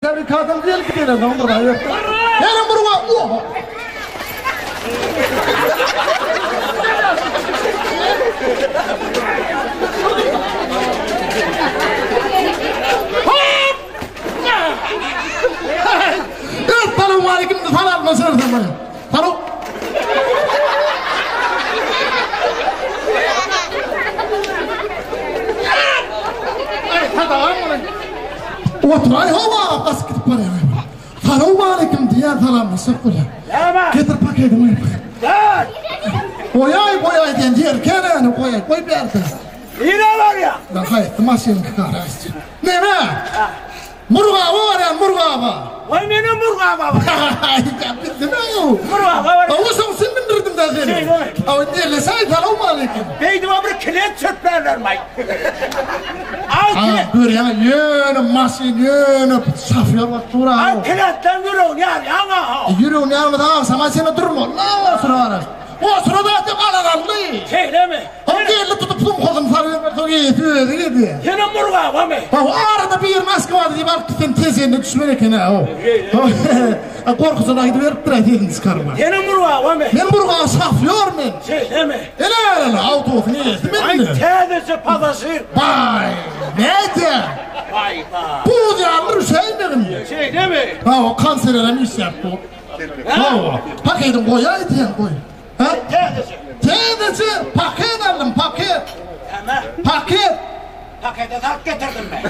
Tabii kadın değil ki denen ama burada yok. Gelin buraya. Oha. Selamun aleyküm. Salam nasılsın sen bana? Salam. Oturay hava bas gidip paraya. Selamun aleyküm diye salam nasılsın? Getir paketimi. Koyay diyen diğer kenarını koy bir yerde. Yine var ya. Lan hayır, maşını kahretsin. Ne be? Murgağı var ya, murgağı var. Vay benim murgağı var. Bitti mi o? Murgağı var. Avusam sen bindirdim da seni. Şey demek. Avu diyelim, selamun aleyküm. Beydim abur kilit çöplerler may. Al kilit. Dur ya, yönü maşın, yönü safya bak dura. Al kilitten yürüyün ya, yana. Yürüyün ya, da sama seni durma. Allah sıra. O sırada atıp alaranlı. Şey değil mi? Hangi elle tutup kolum sarıyor, gibi. Senin murgağı var mı? Arada bir maske vardı diye baktı sen tez yerine düşmeleken ha o. Korkusuna gidip verip bırakıyordun çıkarma. Senin murgağı var mı? Ben buraya safıyor men. Şey değil mi? Ele autos ne yedim Ay ben. tedesi padası. Vay. Neydi? Vay vay. Bu diye alır şey benim. Şey değil mi? Ha o kanserlere iş yaptı. Ha o. Paketin koyaydı ya koy. Ha? Tedesi. Tedesi paket aldım paket. Tamam. Paket. Pakete tak getirdim ben.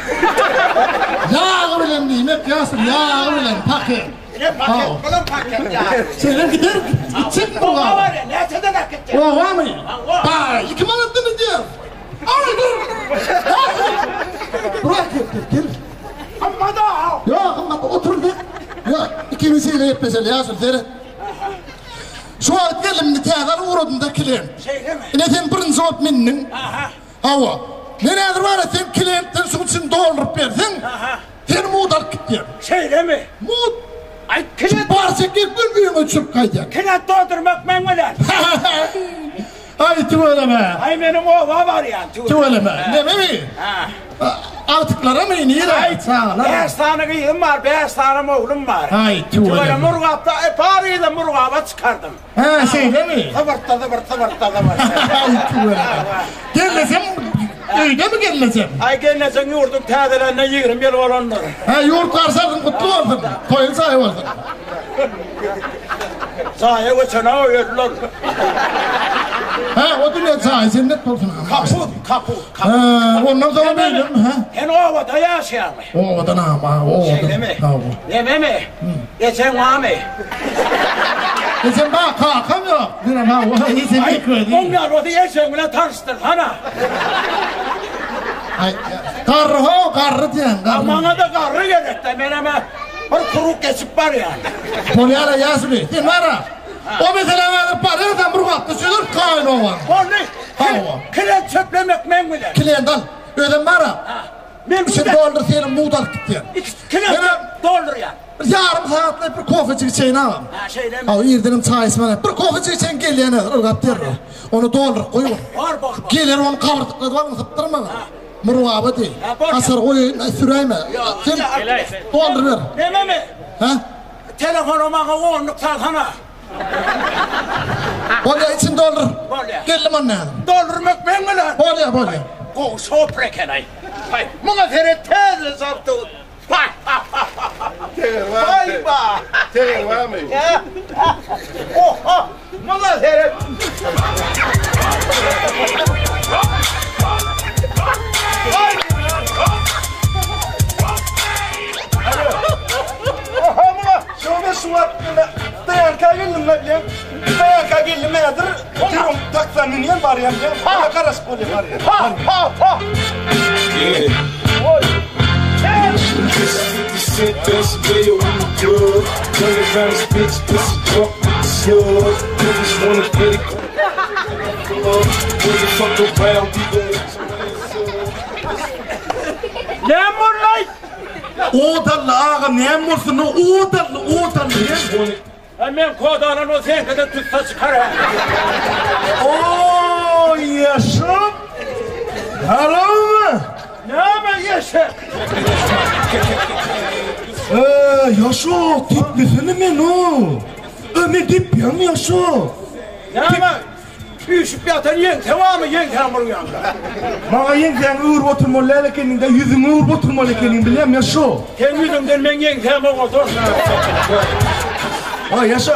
Yağ öyle diyeyim hep yağsın yağ öyle paket. Ne paket? Bunun paket ya. Senin gider gidecek mi bu? O var ya, neyse de nak gidecek. O var mı? Var. Bak, 2 manatını diyor. Ay dur. Bırak gel. Amma da al. Ya ama otur bir. Ya ikimiziyle hep mesela yazın seni. Şu an gelimde teyzeler uğradım da kilim. Şey değil mi? Neden birinci ot minnin? Aha. Hava. Neredir var ya sen klientten için doldurup verdin. Aha. Sen muğdar gittin. Şey değil mi? Muğd. Ay kilit. Bağırsak gel bir büyüme çöp kayacak. Kilit doldurmak memnunlar. Ay tüveleme. Ay benim ova var ya. Tüveleme. Ne mi? Ha. Artıklara mı iniyor? Ay, 5 tane kızım var, 5 tane oğlum var. Ay Böyle tüveleme. murgapta, parayı da murgaba çıkardım. Ha şey değil mi? Tıvırtta. Ay tüveleme. Gelmesem, öyle mi gelmesem? Ay gelmesen yurdum tədələrine 20 yıl olanlar. Ha yurt karşıladın, kutlu oldun. Toyun sahibi oldun. Sahi uçana öldüler. Ha o dünya sahibi, sen ne olsun? Kapı. Ha ondan sonra benim. En ovada yaşayan mı? Ovada nama, ovada. Şey deme. Deme mi? Geçen var mı? Sen bak kalkam yok. Diren ha, o iyi sen bir köydü. Onlar o da yaşamına tanıştır hana. Ay, karrı diyen, karrı. Bana da karı gerek de benime bir kuruk geçip var yani. Polyara yazılıyor. Sen var ha. O mesela verip parayı da burgattı, sürür kayın o var. Onu kilit çöplemek memnunlar. Kliyen al, ödem var ha. Sen doldur senin muğdar gitti. Kilit doldur ya. Yarım saatte bir kofeci içeyini alalım. Ha şey deme. Al yerdenim çay ismine. Bir kofeci içeyini gel yana, ırgat der. Onu doldur, koy var. Var bak. Gelir onu kavurttuk, var mı sıptırma? Murvaba değil. Ha, boş Asır koy, süreyme. Sen doldur ver. Deme mi? Ha? Telefonuma onluk salsana. Bolya için doldur. Bolya. Geldim anne. Doldurmak memnunlar. Bolya. Go soprak enay. Hay, buna tere teze saptı. Vay. Vay ba. Tere var mı? Oha. Buna tere. Oha buna. Şöyle su var. Dayan kagildim lan ya. Dayan kagildim nedir? Tirum taksanın yen var ya. Ha karas koli var ya. Ha. Yeah. Oy. 50 cent best player in the club. Turn around this bitch, pussy drunk with the slug. Niggas wanna get it. When you fuck around, be Ne murlay? Oğdallı ağa ne mursun? Oğdallı. Hemen kodanın o zenkede tutsa çıkar ha. Oo yaşım. Hello. Ne hemen yaşa? Yaşo, tipmesene men o. Men tip yan yaşo. Ama büyüşüp yatan devamı yengtem bunu yanında. Bana yengtem uğur oturmalı ekenin de yüzümü uğur oturmalı ekenin bileyim yaşo. Sen yüzümden ben yengtem otur. Yaşo.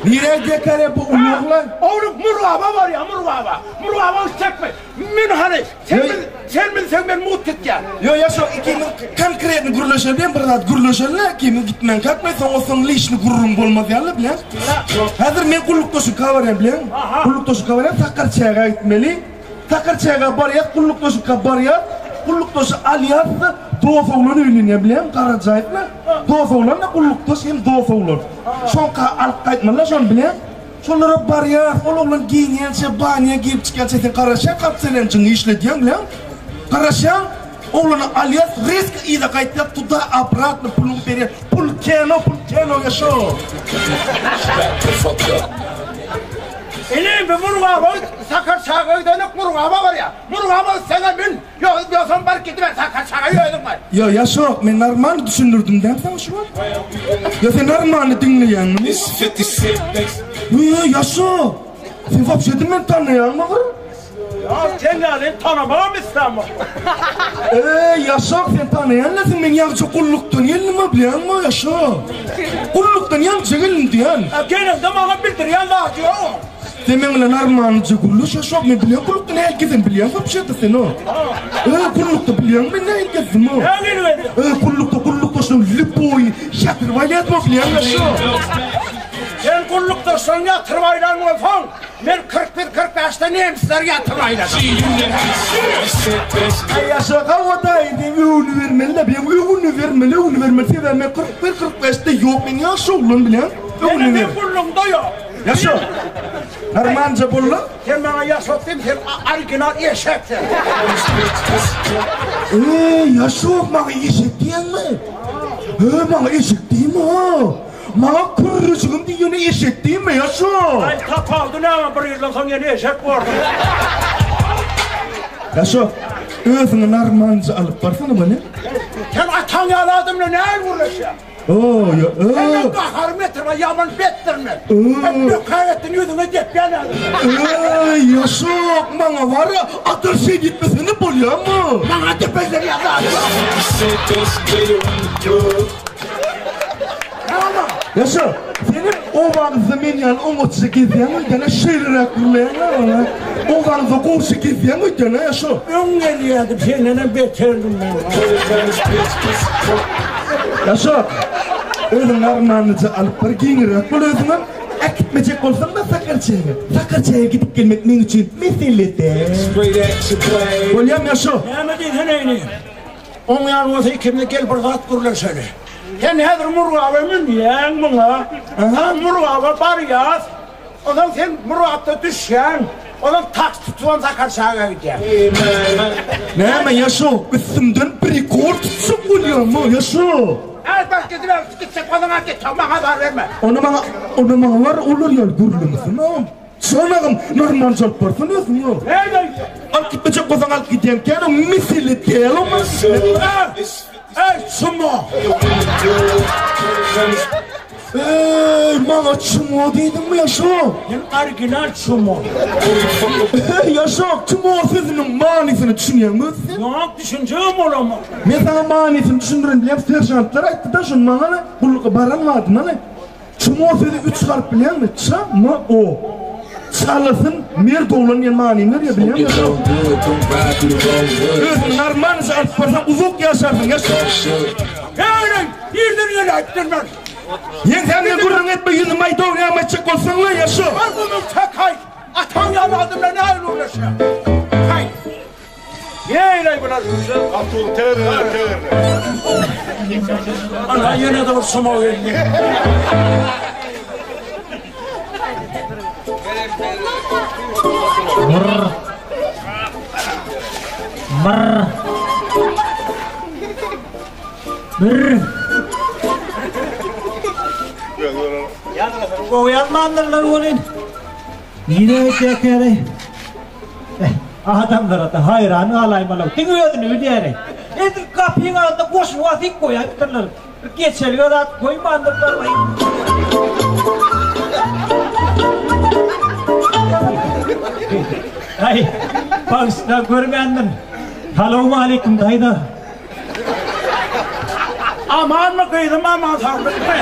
Nereye gekere bu uyuklar? Oğlum murgaba var ya murgaba. Murgaba çekme. Min hani sen ben mutluluk ya. Yo yaşo ikinin konkretini gurlaşalım biraz gurlaşalım kimin gitmen kalkmay son lişni gurrum bolmaz yalı bilen. Hazır men kulluk toşu kavarem bilen. Kulluk toşu kavarem takar çağa gitmeli. Takar çağa bariyat kulluk toşu kabariyat. Kulluk toşu aliyat Doğu oğlan öyleniyor bilen Karacayt'la. Doğu oğlanla kulluk toşu hem Doğu oğlan. Şonka alıp kaytmalar şon bilen. Şonlara bariyat oğlan giyinyense baniye giyip çıkansa sen Karaşan kapselen çünkü işlediyen bilen. Karaşan oğlanı aliyat risk ida kaytlat tuda apratla pulun periye. Pulkeno yaşo. İneyim bir murgaba sakar çağa dönük murgaba var ya. Murgaba sana bin. Yosan bar gitme sakar çağa yöydüm var. Yo yaşo men normal düşünürdüm dem sen şu an. Ya sen normal dinleyen mi? This 50 Cent thanks. Yo yaşo. Sen vapşedin men tanıyan mı var? Ya sen yani tanımam İstanbul. Yaşo sen tanıyan nesin men yağcı kulluktan yelli mi bilen mi yaşo? Kulluktan yağcı gelin diyen. Gelin de bana bildiriyen lazım. Sen benimle narmanıcı kulluş yaşo men bilen kulluktan herkesin bilen vapşedi sen o. Kullukta bilen men ne herkesin o. Gelin verin. Kullukta şunu lipoy şatır valyat mı bilen yaşo? Sen kullukta son yatırmayla mı fon? Ben 41-45'te neymişler yatırmayla. Yaşa kavataydı övünü vermeli de benim övünü vermeli de ben 41-45'te yok ben yaşa oğlum bilen. Benim de kullumda yok. Yaşa. Narmanca bulla. Sen bana yaşattın sen orijinal eşeksin. Yaşa bana eşek diyen mi? Bana eşek değil mi o? Bana kırıcığım diyene eşek değil mi yaşa? Ay tapaldı ne ama bir yıldan sonra yeni eşek vardı. Yaşa. Özünü narmanca alıp barsana bana. Sen atan yaladımla ne uğraşıyorsun? Ya. Bakarım ettirme yaman bettirme. Hep kaybettin yüzüne dep yanadın. Yaşa bana var ya atır şey gitmesini buluyor mu? Bana tepezleri yazar. Yaşa senin oğlanızı men yani 18 yanı gene şeylere kurlayan var. Oğlanızı kol 8 yanı gene yaşa. Ben geliyordum seninle beterdim ben. Yaşa. Ölün armağanıcı alıp bir giyinirek bu özünü akitmeyecek olsam da Sakarçay'a gidip gelmek benim için meselede. Olyam yaşa. Ne dedin neyini? Onun yanına kimde gel bir kat kurlar seni. Sen nedir murgabımın yiyen buna? Sen murgaba bariyat. Ondan sen murgabda düşen. Ondan taks tutulan Sakarçay'a gideceksin. Ne hemen yaşa. Üstümden bir rekor tutsun Olyam mı yaşa. Elbette gidip gidecek bana git. Bana haber verme. Onu bana var olur ya gurulmasın oğlum. Sonağım normal çalıp yaparsın oğlum. Neydi? Al gidecek olsan al gideyim ki adam misili değil ama. Ey sumo. Bana çumo deydin mi yaşa? Ben orijinal sumo. Yaşa çumo sözünün manisini düşünüyor musun? Yok düşüneceğim olamaz. Ben sana manisini düşündürün bileyim. Serjantlar ayıttı da şunun bana ne? Kulluğa baran vardı bana. Çumo sözü 3 harf biliyor musun? Çama o. Çalasın mer dolan yer mani mer ya biliyor musun? Narmanca alparsan uzak yaşarsın yaşa. Gelin yerden ettin ben. Yengtemle gururun etme yüzü maydoğun yağma çık olsun lan yaşa. Var bunun tek hay. Atan yaladım ben ne ayrı uğraşıyor. Hay. Yeğley buna düşün. Atul terör. Ana yine de o sumo verdi. Uyanmanlarlar onun. Yine tekere. Adamlara da hayranı alaymalar. Tingiyordun ödeyerek. Kapıyın ağında boş vaziyet koyarlar. Geçelge da koymandık varmayın. Ay, bağışla görmendin. Selamun aleyküm dayda. Aman mı kıydım aman sandık mı?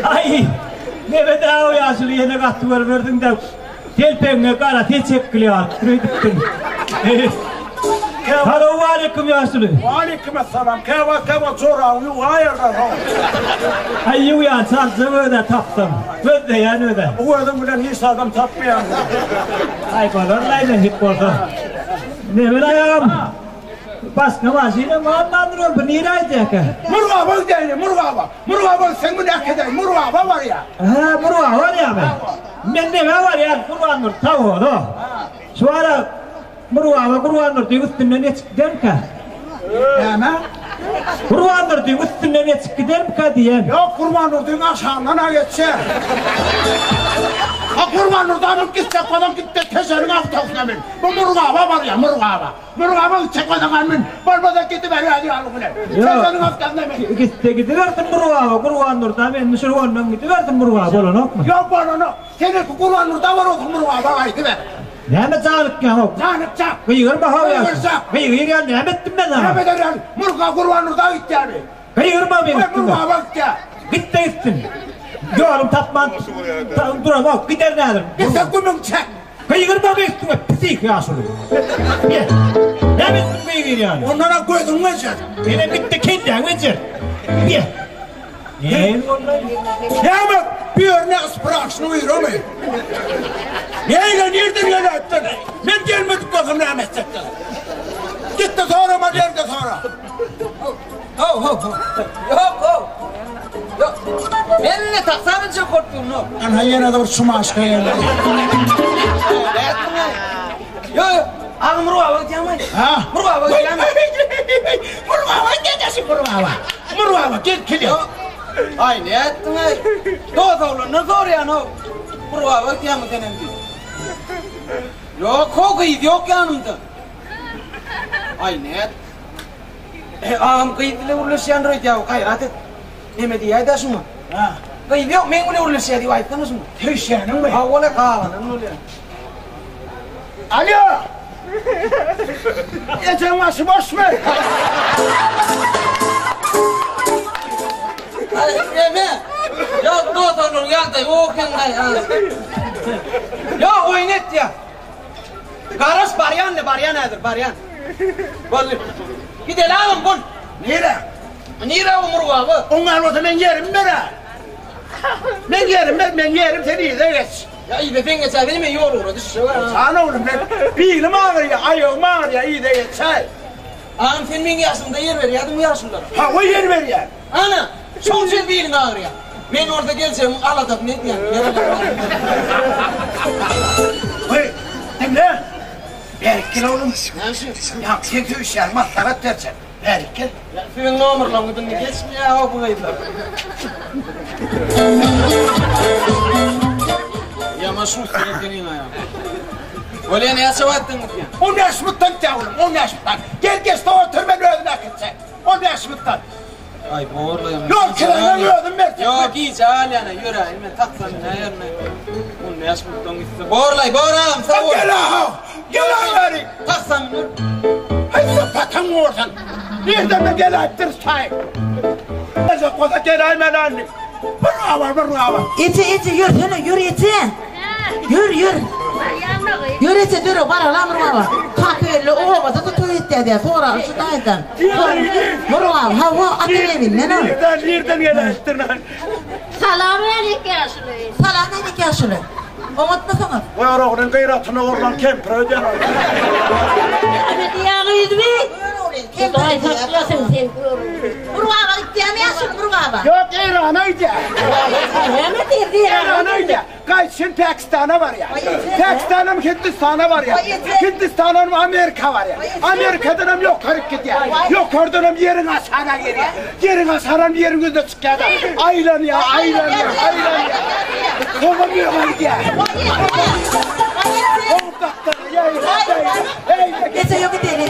Ay, ne bedava yaşlı yine kattı verdin de telpenine kara teşekkürler kredittin. Selamun aleyküm yaşlı. Aleykümselam. Keva çorağı yuvarlar. Ay uyan salsa öde taptım. Öde yani öde. Bu adam bilen hiç adam tapmayan. Ay kolonlayla hip oldu. Ne ben ayağım? Başka maşine muhammedin bu nirayacak. Murgaba değil, murgaba. Murgaba sen bu ne kadar? Murgaba var ya. Ha, murgaba var ya ben. Ben de var ya, kurban nur tavuğu da. Şu ara kurban nur diye üstünden ne çıktı ka? Hemen. Kurban nur diye üstünden ne çıktı ka diye. Yok kurban nurduğun aşağından geçse. Ha kurban nurdan gidecek adam gitti tezerin haftasına bin. Bu murgaba var ya murgaba. Murgaba gidecek adam bin. Barbadan gitti beni hadi al bunu. Tezerin haftasına bin. Gidiverdim kurban nurdan ben Mısır ondan gidiverdim murgaba olan yok mu? Yok var onu. Senin kurban nurda var o murgaba aydı be. Ne mi çağırık ya o? Canık çak. Kıyır mı hava ya? Kıyır ya ne ettim ben sana? Ne bedel murga kurban nurda gitti yani. Kıyır mı ben gittim ben? Murgaba gitti. Gittin. Yorum tatman. Duramam gider nedir? Gitsen kumum çek. Kıyır mı ben gittim ben? Psik ya şunu. Ne bittim kıyır yani? Onlara koydun mu sen? Benim bitti kendim geçir. Ne onları? Ya bak bir örnek spraksını uyuyor mu? Neyle nereden yönettin? Ben gelmedik bakım rahmet ettin. Gitti sonra mı nerede sonra? Yok. Benimle taksanın çok korktum no. Ana yine de bir şu maşka yerler. Yok. Ağam murgaba diyemem. Ha? Murgaba diyemem. Murgaba dedesi murgaba. Murgaba gel. Ay ne ettin ay? Doğru ne zor ya no. Murgaba diyemem senin gibi. Yok kıydı yok yanımda. Ay ne et? Ağam kıydılı uğraşan röy diye kayrat et. Ne diye ayda şunu? Ha. Kıydı yok men uğraşan diye ayda şunu? Tüşyanın mı? Ha ola kalanın öyle. Alo. Geçen başı boş ver. Ay eme. Ya doğru yanında yok yanında. Ya oynet ya. Karas baryan nedir baryan? Vallahi. Gidelim bun. Nere? Nere umurga bu? Onlar olsa ben yerim bere. Ben yerim seni de geç. Ya iyi be fenge sen benim yol uğradı şu var. Sana oğlum ben bilim ağır ya, ayağım ağır ya, iyi de geç say. Ağam filmin yaşında yer ver ya, bu yaşında. Ha o yer ver ya. Ana, çok şey bilim ağır ya. Ben orada gelsem aladım ne diyen? Oy, dinle. Berkil oğlum. Nasıl? Ya tek üşer, masarat dersen. Berkil. Ya filmin numaralarını ne geçmiyor ya bu kayıtlar. Ya maşuk senin ya. Öyle ne yaşattın ya? 10 yaş muttan yavrum, 10 yaş muttan. Gel geç de otur ben öldüm gitsen. 10 yaş muttan. Ay borlayım. Yok kirayla öldüm Berkil. Yok hiç alana yürü elime taksan ne yerine. Bu ne yaşmuttan gitti. Borlam sağ ol. Gel ha. Gel ha yürü. Taksan dur. Haydi patan oradan. Nereden de gel ayıptır say. Neyse koza gel aymen anne. Bravo. İti yürü iti. Yürü. Yürü iti dur bana lan bravo. Kaköyli oğlum da tuğit dedi. Sonra şu daydan. Bravo hava atayım ne lan? Nereden gel ayıptır lan. Selamünaleyküm yaşlı. Omat mısınız? Bu oğlun gayratını oradan kempre öden. Abi diyağıyız mi? Kempre tatlıyorsun sen. Bravo gidemiyorsun bravo. Yok İran'ıydı. Hemen dirdi ya. İran'ıydı. Kaçın Pakistan'a var ya. Pakistan'ım Hindistan'a var ya. Hindistan'ım Amerika var ya. Amerika'dan yok hareket ya. Yok oradan yerin asana geliyor. Yerin asanan yerin gözü çıkıyor. Aylan ya. Kovamıyor ya. Kovuk taktana ya. Yeter yok edeni.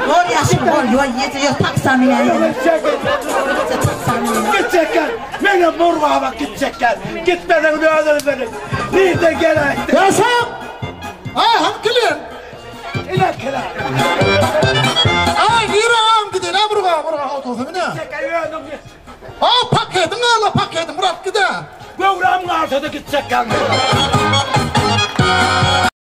Doğru yaşım oluyor. Yeter yok taksamine. Gidecekler. Benim Murva bak gidecekler. Gitmeden ne olur benim. Nerede gelen? Yaşam! Ha, ham kilir. İnan kira. Ay, yürü ağam gidin. Ha, buraya otobüse bine. Ha, paketin ala paketin. Murat gide. Göğrem karşıda gidecekler.